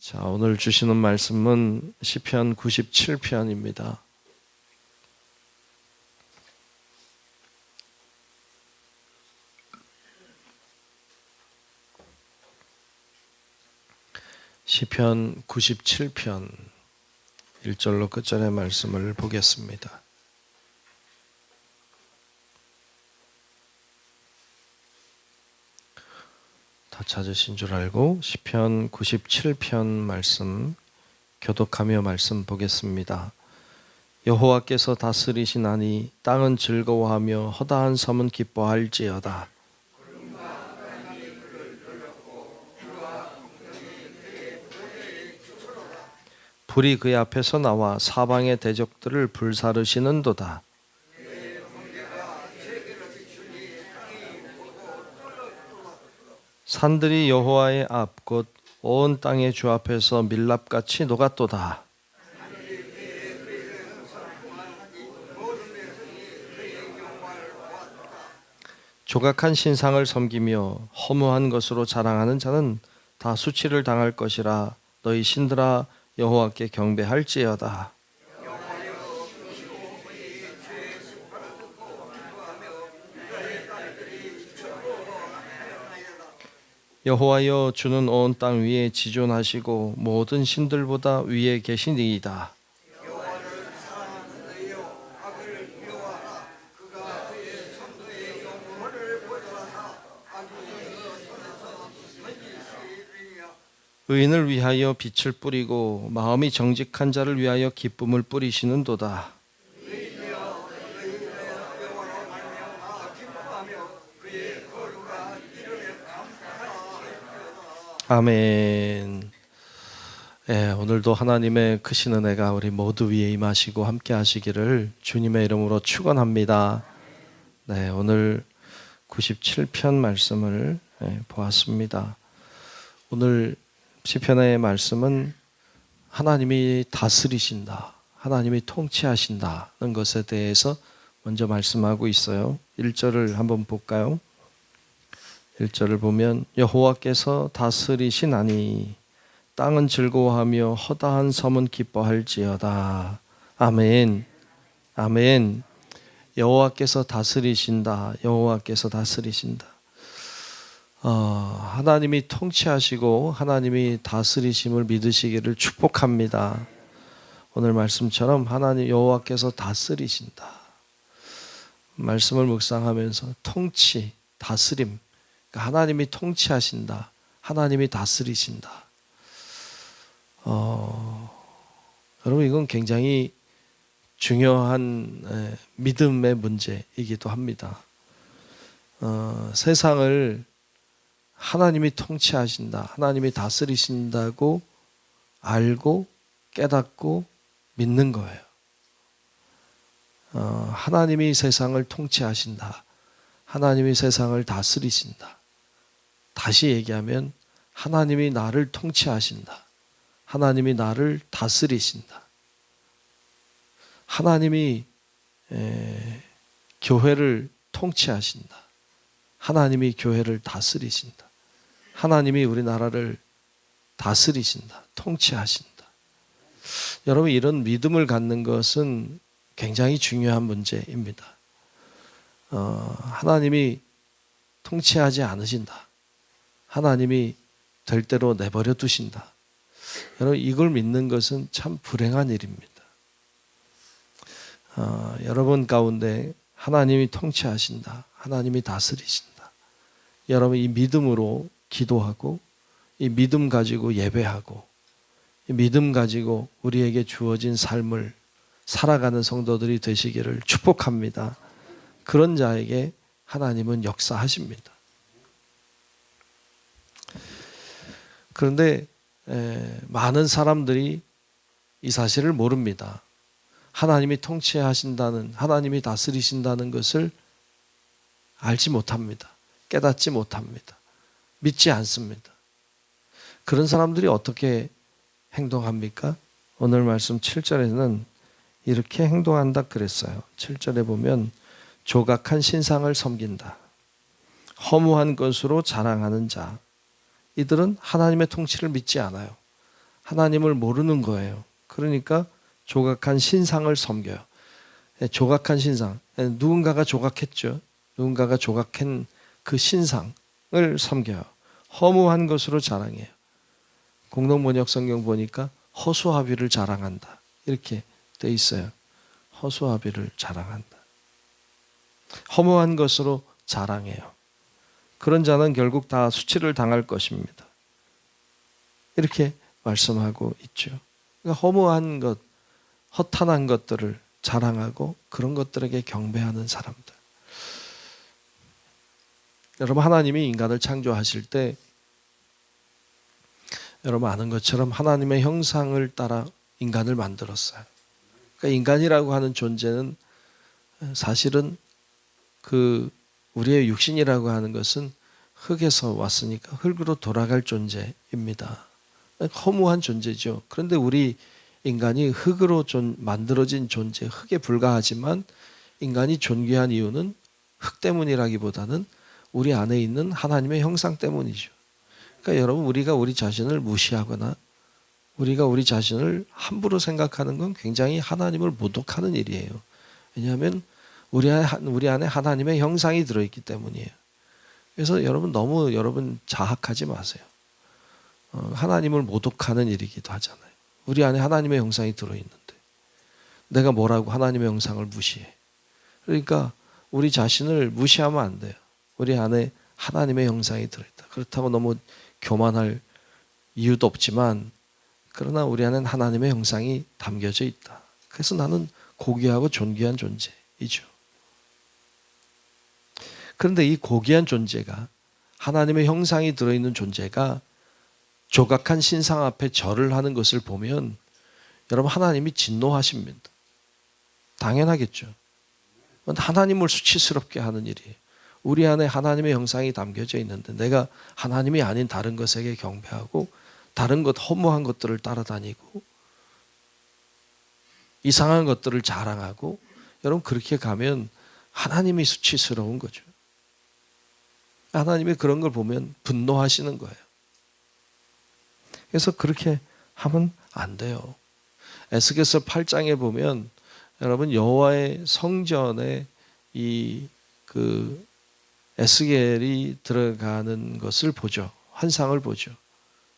자, 오늘 주시는 말씀은 시편 97편입니다. 시편 97편 1절로 끝절의 말씀을 보겠습니다. 다 찾으신 줄 알고 시편 97편 말씀 교독하며 말씀 보겠습니다. 여호와께서 다스리시나니 땅은 즐거워하며 허다한 섬은 기뻐할지어다. 불이 그의 앞에서 나와 사방의 대적들을 불사르시는도다. 산들이 여호와의 앞 곧 온 땅의 주 앞에서 밀랍같이 녹았도다. 조각한 신상을 섬기며 허무한 것으로 자랑하는 자는 다 수치를 당할 것이라. 너희 신들아 여호와께 경배할지어다. 여호와여, 주는 온 땅 위에 지존하시고 모든 신들보다 위에 계시니이다. 의인을 위하여 빛을 뿌리고 마음이 정직한 자를 위하여 기쁨을 뿌리시는도다. 아멘. 오늘도 하나님의 크신 은혜가 우리 모두 위에 임하시고 함께 하시기를 주님의 이름으로 축원합니다. 네, 오늘 97편 말씀을 보았습니다. 오늘 시편의 말씀은 하나님이 다스리신다, 하나님이 통치하신다는 것에 대해서 먼저 말씀하고 있어요. 1절을 한번 볼까요? 1절을 보면 여호와께서 다스리시나니 땅은 즐거워하며 허다한 섬은 기뻐할지어다. 아멘. 아멘. 여호와께서 다스리신다. 여호와께서 다스리신다. 하나님이 통치하시고 하나님이 다스리심을 믿으시기를 축복합니다. 오늘 말씀처럼 하나님 여호와께서 다스리신다. 말씀을 묵상하면서 통치, 다스림, 하나님이 통치하신다. 하나님이 다스리신다. 여러분, 이건 굉장히 중요한 믿음의 문제이기도 합니다. 세상을 하나님이 통치하신다, 하나님이 다스리신다고 알고 깨닫고 믿는 거예요. 하나님이 세상을 통치하신다, 하나님이 세상을 다스리신다. 다시 얘기하면 하나님이 나를 통치하신다, 하나님이 나를 다스리신다. 하나님이 교회를 통치하신다, 하나님이 교회를 다스리신다. 하나님이 우리나라를 다스리신다, 통치하신다. 여러분, 이런 믿음을 갖는 것은 굉장히 중요한 문제입니다. 하나님이 통치하지 않으신다, 하나님이 될 대로 내버려 두신다. 여러분, 이걸 믿는 것은 참 불행한 일입니다. 여러분 가운데 하나님이 통치하신다, 하나님이 다스리신다. 여러분, 이 믿음으로 기도하고, 이 믿음 가지고 예배하고, 이 믿음 가지고 우리에게 주어진 삶을 살아가는 성도들이 되시기를 축복합니다. 그런 자에게 하나님은 역사하십니다. 그런데 많은 사람들이 이 사실을 모릅니다. 하나님이 통치하신다는, 하나님이 다스리신다는 것을 알지 못합니다. 깨닫지 못합니다. 믿지 않습니다. 그런 사람들이 어떻게 행동합니까? 오늘 말씀 7절에는 이렇게 행동한다 그랬어요. 7절에 보면 조각한 신상을 섬긴다, 허무한 것으로 자랑하는 자, 이들은 하나님의 통치를 믿지 않아요. 하나님을 모르는 거예요. 그러니까 조각한 신상을 섬겨요. 조각한 신상. 누군가가 조각했죠. 누군가가 조각한 그 신상을 섬겨요. 허무한 것으로 자랑해요. 공동번역 성경 보니까 허수아비를 자랑한다. 이렇게 돼 있어요. 허수아비를 자랑한다. 허무한 것으로 자랑해요. 그런 자는 결국 다 수치를 당할 것입니다. 이렇게 말씀하고 있죠. 그러니까 허무한 것, 허탄한 것들을 자랑하고 그런 것들에게 경배하는 사람들. 여러분, 하나님이 인간을 창조하실 때 여러분 아는 것처럼 하나님의 형상을 따라 인간을 만들었어요. 그러니까 인간이라고 하는 존재는 사실은 그 우리의 육신이라고 하는 것은 흙에서 왔으니까 흙으로 돌아갈 존재입니다. 허무한 존재죠. 그런데 우리 인간이 흙으로 만들어진 존재, 흙에 불과하지만 인간이 존귀한 이유는 흙 때문이라기보다는 우리 안에 있는 하나님의 형상 때문이죠. 그러니까 여러분, 우리가 우리 자신을 무시하거나 우리가 우리 자신을 함부로 생각하는 건 굉장히 하나님을 모독하는 일이에요. 왜냐하면 우리 안에 하나님의 형상이 들어있기 때문이에요. 그래서 여러분 자학하지 마세요. 하나님을 모독하는 일이기도 하잖아요. 우리 안에 하나님의 형상이 들어있는데 내가 뭐라고 하나님의 형상을 무시해. 그러니까 우리 자신을 무시하면 안 돼요. 우리 안에 하나님의 형상이 들어있다. 그렇다고 너무 교만할 이유도 없지만 그러나 우리 안에는 하나님의 형상이 담겨져 있다. 그래서 나는 고귀하고 존귀한 존재이죠. 그런데 이 고귀한 존재가, 하나님의 형상이 들어있는 존재가 조각한 신상 앞에 절을 하는 것을 보면 여러분, 하나님이 진노하십니다. 당연하겠죠. 하나님을 수치스럽게 하는 일이에요. 우리 안에 하나님의 형상이 담겨져 있는데 내가 하나님이 아닌 다른 것에게 경배하고 다른 것, 허무한 것들을 따라다니고 이상한 것들을 자랑하고, 여러분 그렇게 가면 하나님이 수치스러운 거죠. 하나님이 그런 걸 보면 분노하시는 거예요. 그래서 그렇게 하면 안 돼요. 에스겔서 8장에 보면 여러분 여호와의 성전에 에스겔이 들어가는 것을 보죠. 환상을 보죠.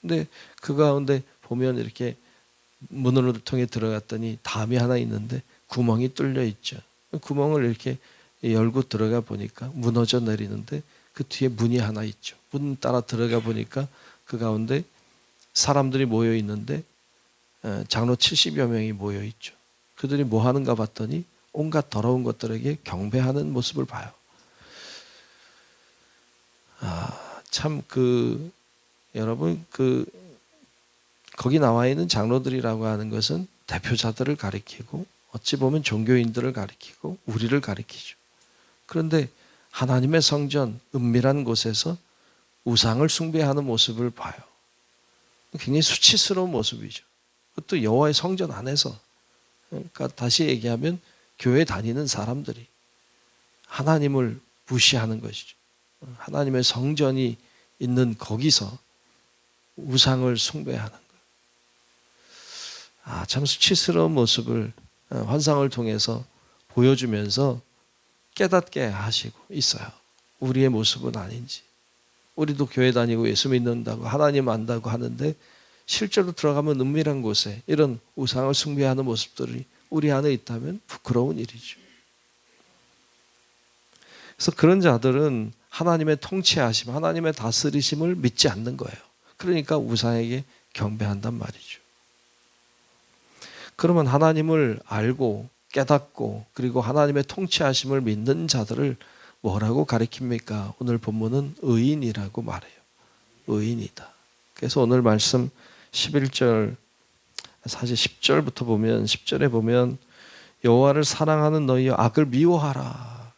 근데 그 가운데 보면 이렇게 문으로 통해 들어갔더니 담이 하나 있는데 구멍이 뚫려 있죠. 구멍을 이렇게 열고 들어가 보니까 무너져 내리는데 그 뒤에 문이 하나 있죠. 문 따라 들어가 보니까 그 가운데 사람들이 모여 있는데 장로 70여 명이 모여 있죠. 그들이 뭐 하는가 봤더니 온갖 더러운 것들에게 경배하는 모습을 봐요. 참 여러분 거기 나와 있는 장로들이라고 하는 것은 대표자들을 가리키고 어찌 보면 종교인들을 가리키고 우리를 가리키죠. 그런데 하나님의 성전, 은밀한 곳에서 우상을 숭배하는 모습을 봐요. 굉장히 수치스러운 모습이죠. 그것도 여호와의 성전 안에서. 그러니까 다시 얘기하면 교회 다니는 사람들이 하나님을 무시하는 것이죠. 하나님의 성전이 있는 거기서 우상을 숭배하는 거예요. 참 수치스러운 모습을 환상을 통해서 보여주면서 깨닫게 하시고 있어요. 우리의 모습은 아닌지. 우리도 교회 다니고 예수 믿는다고 하나님 안다고 하는데 실제로 들어가면 은밀한 곳에 이런 우상을 숭배하는 모습들이 우리 안에 있다면 부끄러운 일이죠. 그래서 그런 자들은 하나님의 통치하심, 하나님의 다스리심을 믿지 않는 거예요. 그러니까 우상에게 경배한단 말이죠. 그러면 하나님을 알고 깨닫고 그리고 하나님의 통치하심을 믿는 자들을 뭐라고 가리킵니까? 오늘 본문은 의인이라고 말해요. 의인이다. 그래서 오늘 말씀 11절, 사실 10절부터 보면 10절에 보면 여호와를 사랑하는 너희여 악을 미워하라.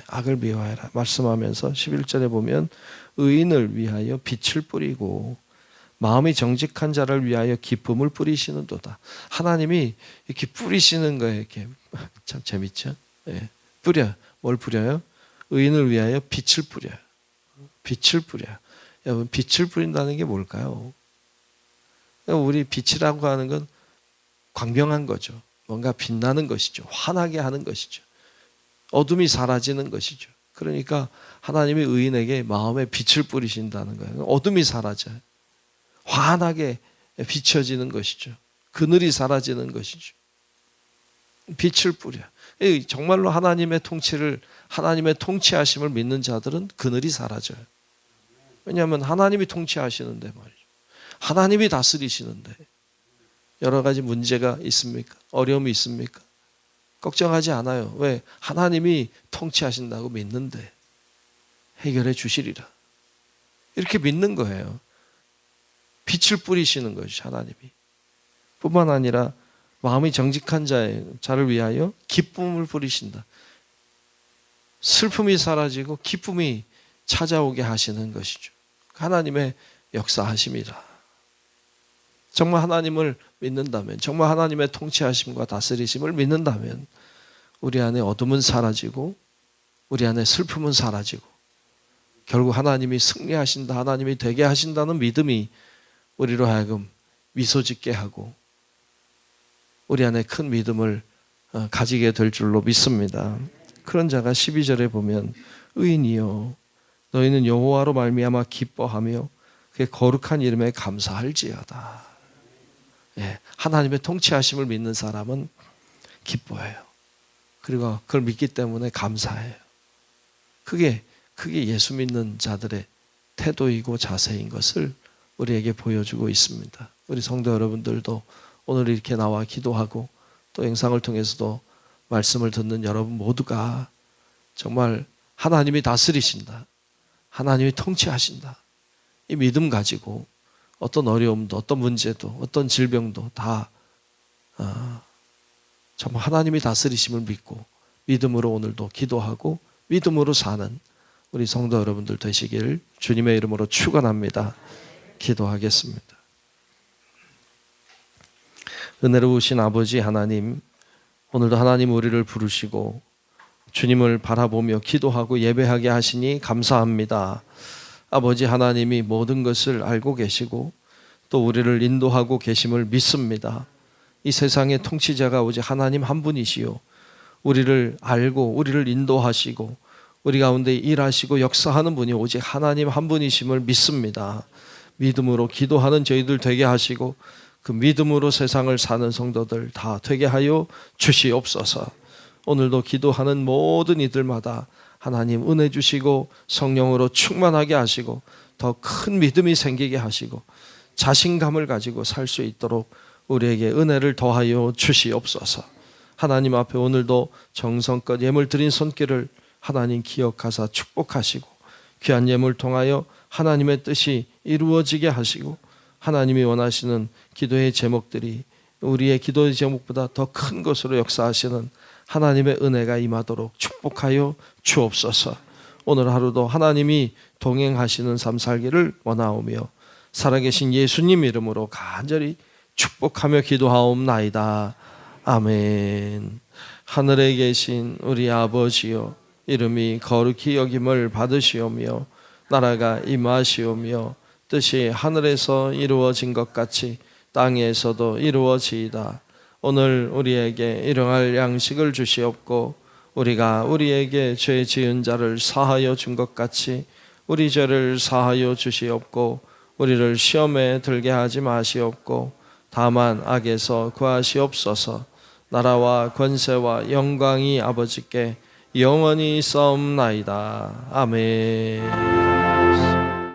악을 미워하라 말씀하면서 11절에 보면 의인을 위하여 빛을 뿌리고 마음이 정직한 자를 위하여 기쁨을 뿌리시는도다. 하나님이 이렇게 뿌리시는 거예요. 이렇게 참 재밌죠? 뿌려. 뭘 뿌려요? 의인을 위하여 빛을 뿌려요. 빛을 뿌려요. 여러분, 빛을 뿌린다는 게 뭘까요? 우리 빛이라고 하는 건 광명한 거죠. 뭔가 빛나는 것이죠. 환하게 하는 것이죠. 어둠이 사라지는 것이죠. 그러니까 하나님이 의인에게 마음에 빛을 뿌리신다는 거예요. 어둠이 사라져요. 환하게 비춰지는 것이죠. 그늘이 사라지는 것이죠. 빛을 뿌려. 정말로 하나님의 통치를, 하나님의 통치하심을 믿는 자들은 그늘이 사라져요. 왜냐하면 하나님이 통치하시는데 말이죠. 하나님이 다스리시는데 여러 가지 문제가 있습니까? 어려움이 있습니까? 걱정하지 않아요. 왜? 하나님이 통치하신다고 믿는데 해결해 주시리라. 이렇게 믿는 거예요. 빛을 뿌리시는 것이 하나님이. 뿐만 아니라 마음이 정직한 자를 위하여 기쁨을 뿌리신다. 슬픔이 사라지고 기쁨이 찾아오게 하시는 것이죠. 하나님의 역사하심이라. 정말 하나님을 믿는다면, 정말 하나님의 통치하심과 다스리심을 믿는다면 우리 안에 어둠은 사라지고 우리 안에 슬픔은 사라지고 결국 하나님이 승리하신다, 하나님이 되게 하신다는 믿음이 우리로 하여금 미소 짓게 하고 우리 안에 큰 믿음을 가지게 될 줄로 믿습니다. 그런 자가 12절에 보면 의인이여 너희는 여호와로 말미암아 기뻐하며 그의 거룩한 이름에 감사할지어다. 하나님의 통치하심을 믿는 사람은 기뻐해요. 그리고 그걸 믿기 때문에 감사해요. 그게 예수 믿는 자들의 태도이고 자세인 것을 우리에게 보여주고 있습니다. 우리 성도 여러분들도 오늘 이렇게 나와 기도하고 또 영상을 통해서도 말씀을 듣는 여러분 모두가 정말 하나님이 다스리신다, 하나님이 통치하신다, 이 믿음 가지고 어떤 어려움도, 어떤 문제도, 어떤 질병도 다 정말 하나님이 다스리심을 믿고 믿음으로 오늘도 기도하고 믿음으로 사는 우리 성도 여러분들 되시길 주님의 이름으로 축원합니다. 기도하겠습니다. 은혜로우신 아버지 하나님, 오늘도 하나님 우리를 부르시고 주님을 바라보며 기도하고 예배하게 하시니 감사합니다. 아버지 하나님이 모든 것을 알고 계시고 또 우리를 인도하고 계심을 믿습니다. 이 세상의 통치자가 오직 하나님 한 분이시요 우리를 알고 우리를 인도하시고 우리 가운데 일하시고 역사하는 분이 오직 하나님 한 분이심을 믿습니다. 믿음으로 기도하는 저희들 되게 하시고 그 믿음으로 세상을 사는 성도들 다 되게 하여 주시옵소서. 오늘도 기도하는 모든 이들마다 하나님 은혜 주시고 성령으로 충만하게 하시고 더 큰 믿음이 생기게 하시고 자신감을 가지고 살 수 있도록 우리에게 은혜를 더하여 주시옵소서. 하나님 앞에 오늘도 정성껏 예물 드린 손길을 하나님 기억하사 축복하시고 귀한 예물 통하여 하나님의 뜻이 이루어지게 하시고 하나님이 원하시는 기도의 제목들이 우리의 기도의 제목보다 더 큰 것으로 역사하시는 하나님의 은혜가 임하도록 축복하여 주옵소서. 오늘 하루도 하나님이 동행하시는 삶 살기를 원하오며 살아계신 예수님 이름으로 간절히 축복하며 기도하옵나이다. 아멘. 하늘에 계신 우리 아버지여 이름이 거룩히 여김을 받으시오며 나라가 임하시오며 뜻이 하늘에서 이루어진 것 같이 땅에서도 이루어지이다. 오늘 우리에게 일용할 양식을 주시옵고 우리가 우리에게 죄 지은 자를 사하여 준 것 같이 우리 죄를 사하여 주시옵고 우리를 시험에 들게 하지 마시옵고 다만 악에서 구하시옵소서. 나라와 권세와 영광이 아버지께 영원히 있사옵나이다. 아멘.